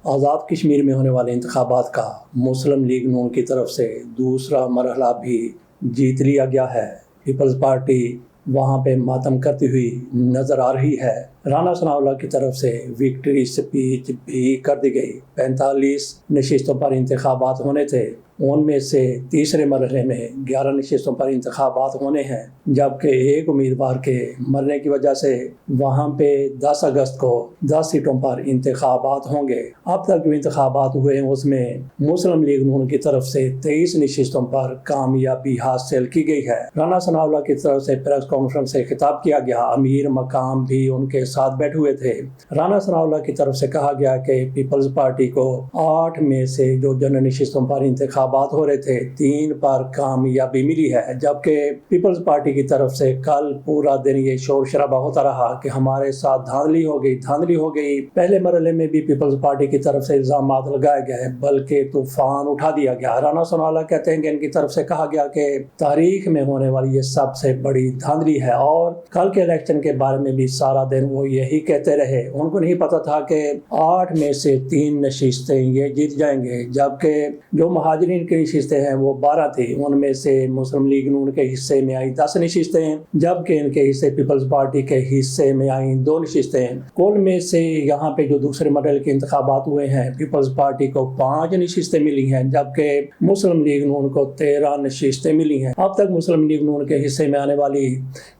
آزاد کشمیر میں ہونے والے انتخابات کا مسلم لیگ نون کی طرف سے دوسرا مرحلہ بھی جیت لیا گیا ہے۔ پیپلز پارٹی وہاں پہ ماتم کرتی ہوئی نظر آ رہی ہے۔ رانا ثناء اللہ کی طرف سے وکٹری اسپیچ بھی کر دی گئی۔ 45 نشستوں پر انتخابات ہونے تھے، ان میں سے تیسرے مرحلے میں 11 نشستوں پر انتخابات ہونے ہیں، جبکہ ایک امیدوار کے مرنے کی وجہ سے وہاں پہ 10 اگست کو 10 سیٹوں پر انتخابات ہوں گے۔ اب تک جو انتخابات ہوئے ہیں اس میں مسلم لیگ نون کی طرف سے 23 نشستوں پر کامیابی حاصل کی گئی ہے۔ رانا ثناء اللہ کی طرف سے پریس کانفرنس سے خطاب کیا گیا، امیر مقام بھی ان کے ساتھ بیٹھے ہوئے تھے۔ رانا ثناء اللہ کی طرف سے کہا گیا کہ پیپلز پارٹی کو 8 میں سے جو جنرل نشستوں پر انتخابات ہو رہے تھے 3 پر کامیابی ملی ہے، جبکہ پیپلز پارٹی کی طرف سے کل پورا دن یہ شور شرابہ ہوتا رہا کہ ہمارے ساتھ دھاندلی ہو گئی۔ پہلے مرحلے میں بھی پیپلز پارٹی کی طرف سے الزامات لگائے گئے بلکہ طوفان اٹھا دیا گیا۔ رانا ثناء اللہ کہتے ہیں کہ ان کی طرف سے کہا گیا کہ تاریخ میں ہونے والی یہ سب سے بڑی دھاندلی ہے، اور کل کے الیکشن کے بارے میں بھی سارا دن وہ یہی کہتے رہے۔ ان کو نہیں پتا تھا کہ 8 میں سے 3 نشستیں یہ جیت جائیں گے، جبکہ جو مہاجرین کی نشستیں ہیں وہ 12 تھی، ان میں سے مسلم لیگ نون کے حصے میں آئی 10 نشستیں، جبکہ ان کے حصے پیپلز پارٹی کے حصے میں آئی 2 نشستیں۔ کل میں سے یہاں پہ جو دوسرے مرحلے کے انتخابات ہوئے ہیں پیپلز پارٹی کو 5 نشستیں ملی ہیں، جبکہ مسلم لیگ نون کو 13 نشستیں ملی ہیں۔ اب تک مسلم لیگ نون کے حصے میں آنے والی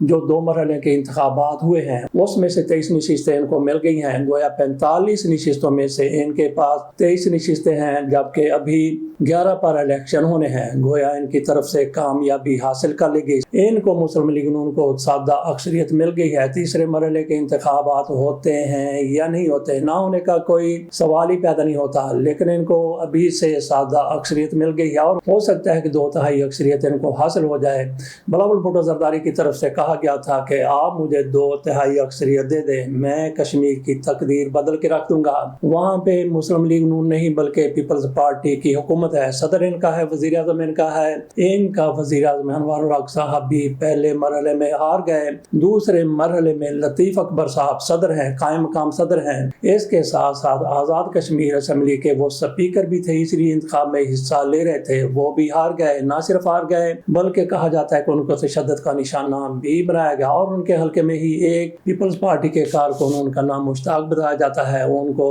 جو 2 مرحلے کے انتخابات ہوئے ہیں اس میں سے 23 نشستیں ان کو مل گئی ہیں، گویا 45 نشستوں میں سے ان کے پاس 23 نشستیں ہیں، جبکہ ابھی 11 پر الیکشن ہونے ہیں، گویا ان کی طرف سے کامیابی حاصل کر لی گئی۔ ان کو مسلم لیگ نون کو سادہ اکثریت مل گئی ہے۔ تیسرے مرحلے کے انتخابات ہوتے ہیں یا نہیں ہوتے، نہ ہونے کا کوئی سوال ہی پیدا نہیں ہوتا، لیکن ان کو ابھی سے سادہ اکثریت مل گئی ہے، اور ہو سکتا ہے کہ 2/3 اکثریت ان کو حاصل ہو جائے۔ بلاول بھٹو زرداری کی طرف سے کہا گیا تھا کہ آپ مجھے 2/3 اکثریت دے دیں، میں کشمیر کی تقدیر بدل کے رکھ دوں گا۔ وہاں پہ مسلم لیگ نون نہیں بلکہ پیپلز پارٹی کی حکومت ہے، صدر ان کا ہے، وزیر اعظم ان کا ہے۔ ان کا وزیر اعظم انور الحق صاحب بھی پہلے مرحلے میں ہار گئے، دوسرے مرحلے میں لطیف اکبر صاحب صدر ہیں، قائم مقام صدر ہیں۔ اس کے ساتھ ساتھ آزاد کشمیر اسمبلی کے وہ سپیکر بھی تھے، اس لیے انتخاب میں حصہ لے رہے تھے، وہ بھی ہار گئے۔ نہ صرف ہار گئے بلکہ کہا جاتا ہے کہ ان کو تشدد کا نشانہ بھی بنایا گیا، اور ان کے حلقے میں ہی ایک پیپلز پارٹی کے کارکن، ان کا نام مشتاق بتایا جاتا ہے، ان کو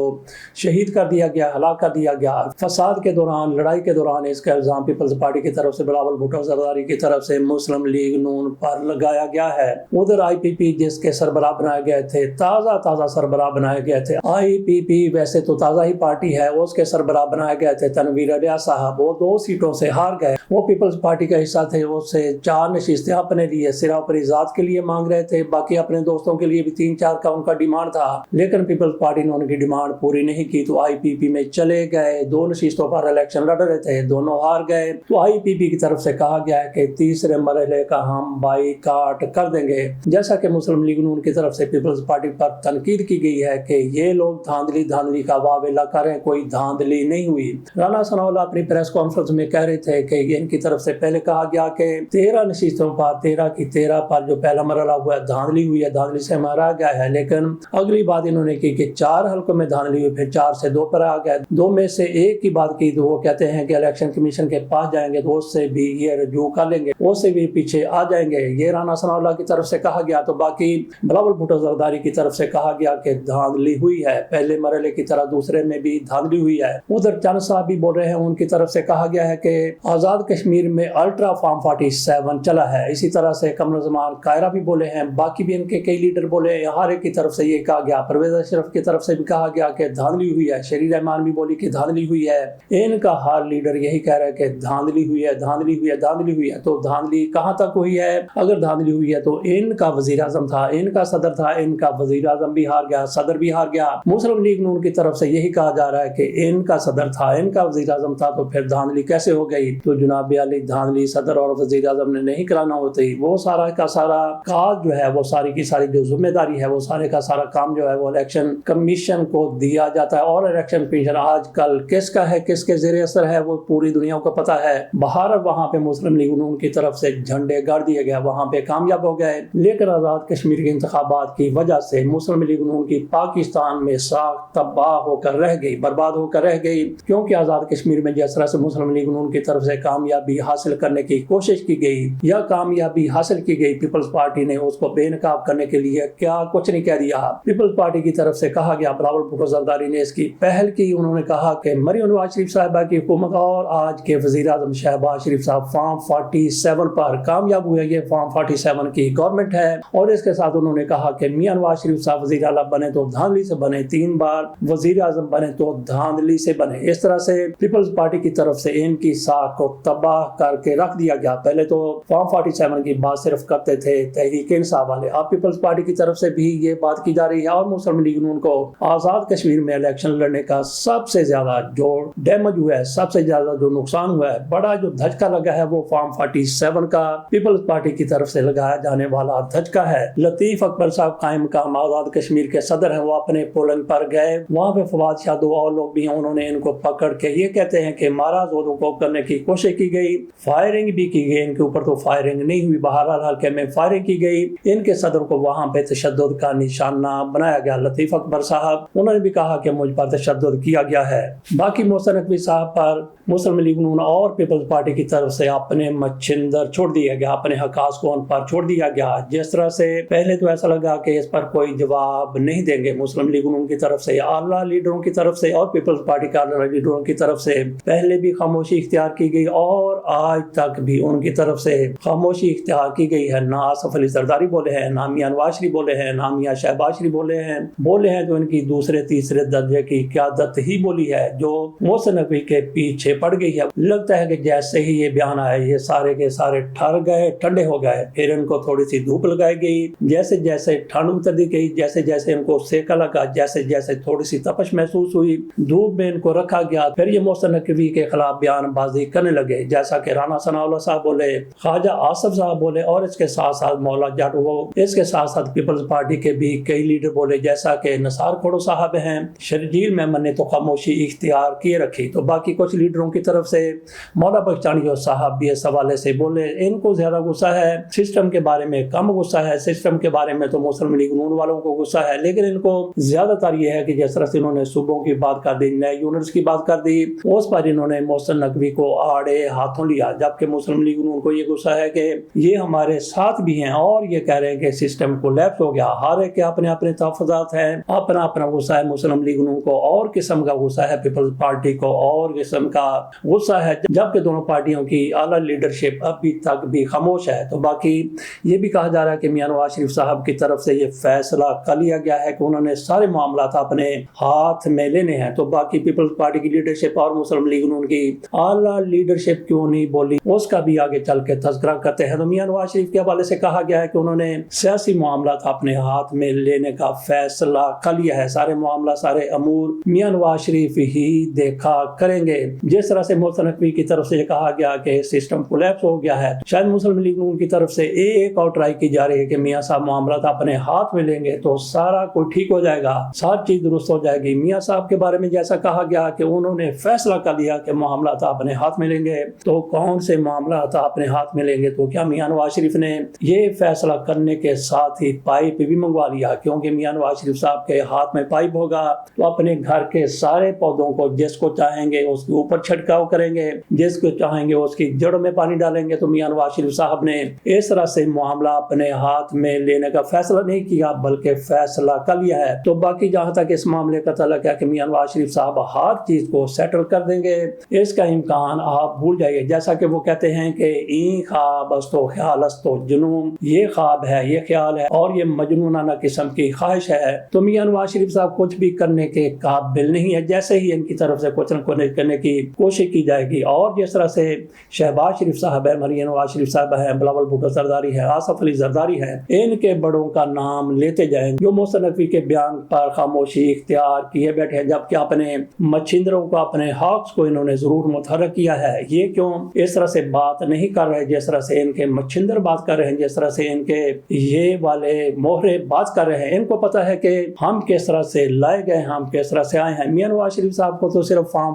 شہید کر دیا گیا، ہلاک کر دیا گیا۔ فساد کے دوران، لڑائی کے دوران اس کا الزام پیپلز پارٹی کی طرف سے بلاول بھٹو زرداری کی طرف سے مسلم لیگ نون پر لگایا گیا ہے۔ ادھر IPP جس کے سربراہ بنائے گئے تھے، تازہ سربراہ بنائے گئے تھے، IPP ویسے تو تازہ ہی پارٹی ہے، اس کے سربراہ بنائے گئے تھے تنویر علیہ صاحب، وہ 2 سیٹوں سے ہار گئے۔ وہ پیپلز پارٹی کا حصہ تھے، اس سے 4 نشستیں اپنے لیے صرف اپنی ذات کے لیے مانگ رہے تھے، باقی اپنے دوستوں کے لیے بھی 3-4 کا ان کا ڈیمانڈ تھا، لیکن پیپلز پارٹی نے ان کی ڈیمانڈ پوری نہیں کی تو IPP میں چلے گئے۔ 2 نشستوں پر الیکشن لڑ رہے تھے، دونوں ہار گئے، تو IPP کی طرف سے کہا گیا ہے کہ تیسرے مرحلے کا ہم بائیکاٹ کر دیں گے۔ جیسا کہ مسلم لیگ نون کی طرف سے پیپلز پارٹی پر تنقید کی گئی ہے کہ یہ لوگ دھاندلی کا واویلا کریں، کوئی دھاندلی نہیں ہوئی۔ رانا ثناء اللہ اپنی پریس کانفرنس میں کہہ رہے تھے کہ ان کی طرف سے پہلے کہا گیا کہ 13 نشستوں پر 13 کی 13 پر جو پہلا مرحلہ ہوا ہے دھاندلی ہوئی ہے، دھاندلی سے مارا گیا ہے، لیکن اگلی بات انہوں نے کی کہ 4 حلقوں میں دھاندلی ہوئی، پھر 4 سے 2 پر آ گئے، 2 میں سے 1 کی بات کی تو وہ کہتے ہیں کہ الیکشن کمیشن کے پاس جائیں گے تو اس سے بھی یہ رجوع کر لیں گے، اس سے بھی پیچھے آ جائیں گے۔ یہ رانا ثناء اللہ کی طرف سے کہا گیا، تو باقی بلاول بھٹو زرداری کی طرف سے کہا گیا کہ دھاندلی ہوئی ہے، پہلے مرحلے کی طرح دوسرے میں بھی دھاندلی ہوئی ہے۔ ادھر چند صاحب بھی بول رہے ہیں، ان کی طرف سے کہا گیا ہے کہ آزاد کشمیر میں الٹرا فارم 47 چلا ہے، اسی طرح سے قمر زمان قاہرہ بھی بولے ہیں، باقی بھی ان کے کئی لیڈر بولے ہیں، ہر ایک کی طرف سے یہ کہا گیا، پرویز اشرف کی طرف سے بھی کہا گیا کہ دھاندلی ہوئی ہے، شری رحمان بھی بولی کہ دھاندلی ہوئی ہے۔ ان کا ہر لیڈر یہی کہہ رہا ہے کہ دھاندلی ہوئی ہے، دھاندلی ہوئی ہے، دھاندلی ہوئی ہے۔ تو دھاندلی کہاں تک ہوئی ہے؟ اگر دھاندلی ہوئی ہے تو ان کا وزیر اعظم تھا، ان کا صدر تھا، ان کا وزیر اعظم بھی ہار گیا، صدر بھی ہار گیا۔ مسلم لیگ نون کی طرف سے یہی کہا جا رہا ہے کہ ان کا صدر تھا، ان کا وزیر اعظم تھا، تو پھر دھاندلی کیسے ہو گئی؟ تو جناب علی دھاندلی صدر اور وزیر اعظم نے نہیں کرانا ہوتی، وہ سارا کا سارا کاج جو ہے، وہ ساری کی ساری جو ذمہ داری ہے، وہ سارے کا سارا کام جو ہے وہ الیکشن کمیشن کو دیا جاتا ہے، اور الیکشن کمیشن آج کل کس کا ہے، کس کے زیر اثر منتشر ہے وہ پوری دنیا کو پتا ہے. بہار وہاں پہ مسلم لیگ نون کی طرف سے جھنڈے گاڑ دیے گئے, وہاں پہ کامیاب ہو گئے. لیکن آزاد کشمیر کے انتخابات کی وجہ سے مسلم لیگ نون کی پاکستان میں ساکھ تباہ ہو کر رہ گئی, برباد ہو کر رہ گئی, کیونکہ آزاد کشمیر میں جس طرح سے مسلم لیگ نون کی طرف سے کامیابی حاصل کرنے کی کوشش کی گئی یا کامیابی حاصل کی گئی, پیپلز پارٹی نے اس کو بے نقاب کرنے کے لیے کیا کچھ نہیں کہہ دیا. پیپلز پارٹی کی طرف سے کہا گیا, بلاول بھٹو زرداری نے اس کی پہل کی. انہوں نے کہا کہ مریم نواز شریف صاحبہ کی حکومت اور آج کے وزیر اعظم شہباز شریف صاحب فارم 47 پر کامیاب ہوئے. یہ فارم 47 کی گورنمنٹ ہے. اور اس کے ساتھ انہوں نے کہا کہ میاں نواز شریف صاحب وزیر اعلیٰ بنے تو دھاندلی سے بنے, 3 بار وزیر اعظم بنے تو دھاندلی سے بنے. اس طرح سے پیپلز پارٹی کی طرف سے ان کی ساکھ کو تباہ کر کے رکھ دیا گیا. پہلے تو فارم 47 کی بات صرف کرتے تھے تحریک انصاف والے, اب پیپلز پارٹی کی طرف سے بھی یہ بات کی جا رہی ہے. اور مسلم لیگ نون کو آزاد کشمیر میں الیکشن لڑنے کا سب سے زیادہ جو ڈیمیج ہوا ہے, سب سے زیادہ جو نقصان ہوا ہے, بڑا جو دھچکا لگا ہے وہ فارم 47 کا پیپلز پارٹی کی طرف سے لگایا جانے والا دھچکا ہے. لطیف اکبر صاحب قائم مقام آزاد کشمیر کے صدر ہیں, وہ اپنے پولنگ پر گئے. وہاں پہ فواد شادو اور لوگ بھی ہیں, انہوں نے ان کو پکڑ کے یہ کہتے ہیں کہ مہاراج وعدوں کو کرنے کی کوشش کی گئی, فائرنگ بھی کی گئی. ان کے اوپر تو فائرنگ نہیں ہوئی, بہرحال حلقے میں فائرنگ کی گئی. ان کے صدر کو وہاں پہ تشدد کا نشانہ بنایا گیا. لطیف اکبر صاحب انہوں نے بھی کہا کہ مجھ پر تشدد کیا گیا ہے. باقی محسن نقوی صاحب پر مسلم لیگ نون اور پیپلز پارٹی کی طرف سے اپنے مچھندر چھوڑ دیا گیا, اپنے حقاص کو ان پر چھوڑ دیا گیا. جس طرح سے پہلے تو ایسا لگا کہ اس پر کوئی جواب نہیں دیں گے مسلم لیگ نون کی طرف سے, اعلیٰ لیڈروں کی طرف سے اور پیپلز پارٹی کے اعلیٰ لیڈروں کی طرف سے پہلے بھی خاموشی اختیار کی گئی اور آج تک بھی ان کی طرف سے خاموشی اختیار کی گئی ہے. نہ آصف علی زرداری بولے ہیں, نہ میاں نواز شریف بولے ہیں, نہ میاں شہباز شریف بولے ہیں تو ان کی دوسرے تیسرے درجے کی قیادت ہی بولی ہے جو محسن نقوی کے پیچھے پڑ گئی ہے. لگتا ہے کہ جیسے ہی یہ بیان آئے یہ سارے کے سارے ٹھر گئے, ٹھنڈے ہو گئے. پھر ان کو تھوڑی سی دھوپ لگائی گئی, جیسے جیسے ٹھنڈ اتر دی گئی, جیسے جیسے ان کو سیکا لگا, جیسے جیسے تھوڑی سی تپش محسوس ہوئی, دھوپ میں ان کو رکھا گیا. پھر یہ محسن نقوی کے خلاف بیان بازی کرنے لگے, جیسا کہ رانا ثناء اللہ صاحب بولے, خواجہ آصف صاحب بولے, اور اس کے ساتھ ساتھ مولا جٹ, وہ اس کے ساتھ ساتھ پیپلز پارٹی کے بھی کئی لیڈر بولے, جیسا کہ نثار کھوڑو صاحب ہیں. شرجیل میمن نے تو خاموشی اختیار کیے رکھی. تو باقی کچھ لیڈروں کی طرف سے مولا بخشانیو صاحب بھی اس حوالے سے بولے, ان کو زیادہ غصہ ہے, سسٹم کے بارے میں کم غصہ ہے. سسٹم کے بارے میں تو مسلم لیگ نون والوں کو غصہ ہے, لیکن ان کو زیادہ تر یہ ہے کہ جس طرح سے انہوں نے صوبوں کی بات کر دی, نئے یونٹس کی بات کر دی, اس پر انہوں نے محسن نقوی کو آڑے ہاتھوں لیا. جبکہ مسلم لیگ نون کو یہ غصہ ہے کہ یہ ہمارے ساتھ بھی ہیں اور یہ کہہ رہے ہیں کہ سسٹم کو لیپس ہو گیا. ہر ایک کے اپنے اپنے تحفظات ہیں, اپنا اپنا غصہ ہے. مسلم لیگ نون کو اور قسم کا غصہ ہے, پیپلز پارٹی کو اور قسم کا غصہ ہے, جبکہ دونوں پارٹیوں کی اعلیٰ لیڈرشپ ابھی تک بھی خاموش ہے. تو باقی یہ بھی کہا جا رہا ہے کہ میاں نواز شریف صاحب کی طرف سے یہ فیصلہ کر لیا گیا ہے کہ انہوں نے سارے معاملات اپنے ہاتھ میں لینے ہیں. تو باقی پیپلز پارٹی کی لیڈرشپ اور مسلم لیگ نون کی اعلیٰ لیڈرشپ کیوں نہیں بولی, اس کا بھی آگے چل کے تذکرہ کرتے ہیں. تو میاں نواز شریف کے حوالے سے کہا گیا ہے کہ انہوں نے سیاسی معاملات اپنے ہاتھ میں لینے کا فیصلہ کر لیا ہے. سارے معاملات, سارے امور میاں نواز شریف ہی دیکھا کریں گے. جس طرح سے محسن نقوی کی طرف سے یہ کہا گیا کہ سسٹم کولیپس ہو گیا ہے, شاید مسلم لیگ نون کی طرف سے ایک اور ٹرائی کی جا رہی ہے کہ میاں صاحب معاملات اپنے ہاتھ میں لیں گے تو سارا کوئی ٹھیک ہو جائے گا, ساری چیز درست ہو جائے گی. میاں صاحب کے بارے میں جیسا کہا گیا کہ انہوں نے فیصلہ کر لیا کہ معاملات اپنے ہاتھ میں لیں گے, تو کون سے معاملات اپنے ہاتھ میں لیں گے؟ تو کیا میاں نواز شریف نے یہ فیصلہ کرنے کے ساتھ ہی پائپ بھی منگوا لیا؟ کیونکہ میاں نواز شریف صاحب کے ہاتھ میں پائپ ہوگا تو اپنے گھر کے سارے پودوں کو جس کو چاہیں گے اس کے اوپر چھڑکاؤ کریں گے, جس کو چاہیں گے اس کی جڑوں میں پانی ڈالیں گے. تو میاں نواز شریف صاحب نے اس طرح سے معاملہ اپنے ہاتھ میں لینے کا فیصلہ نہیں کیا بلکہ فیصلہ کر لیا ہے. تو باقی جہاں تک اس معاملے کا تعلق ہے کہ میاں نواز شریف صاحب ہر چیز کو سیٹل کر دیں گے, اس کا امکان آپ بھول جائیے. جیسا کہ وہ کہتے ہیں کہ این خواب استو خیال استو جنون, یہ خواب ہے, یہ خیال ہے اور یہ مجنونانہ قسم کی خواہش ہے. تو میاں نواز شریف صاحب کچھ بھی کرنے کے قابل نہیں ہے. جیسے ہی ان کی طرف سے کچھ نہ کچھ کرنے کی کوشش کی جائے گی, اور جس طرح سے شہباز شریف صاحب ہے, مریم نواز شریف صاحب ہے, بلاول بھٹو زرداری ہے, آصف علی زرداری ہے, ان کے بڑوں کا نام لیتے جائیں جو محسن نقوی کے بیان پر خاموشی اختیار کیے بیٹھے ہیں, جبکہ اپنے مچھندروں کو, اپنے ہاکس کو انہوں نے ضرور متحرک کیا ہے. یہ کیوں اس طرح سے بات نہیں کر رہے جس طرح سے ان کے مچھندر بات کر رہے ہیں, جس طرح سے ان کے یہ والے موہرے بات کر رہے ہیں؟ ان کو پتا ہے کہ ہم کس طرح سے لائے گئے, ہم کس طرح سے آئے ہیں. میاں نواز شریف صاحب کو تو صرف فارم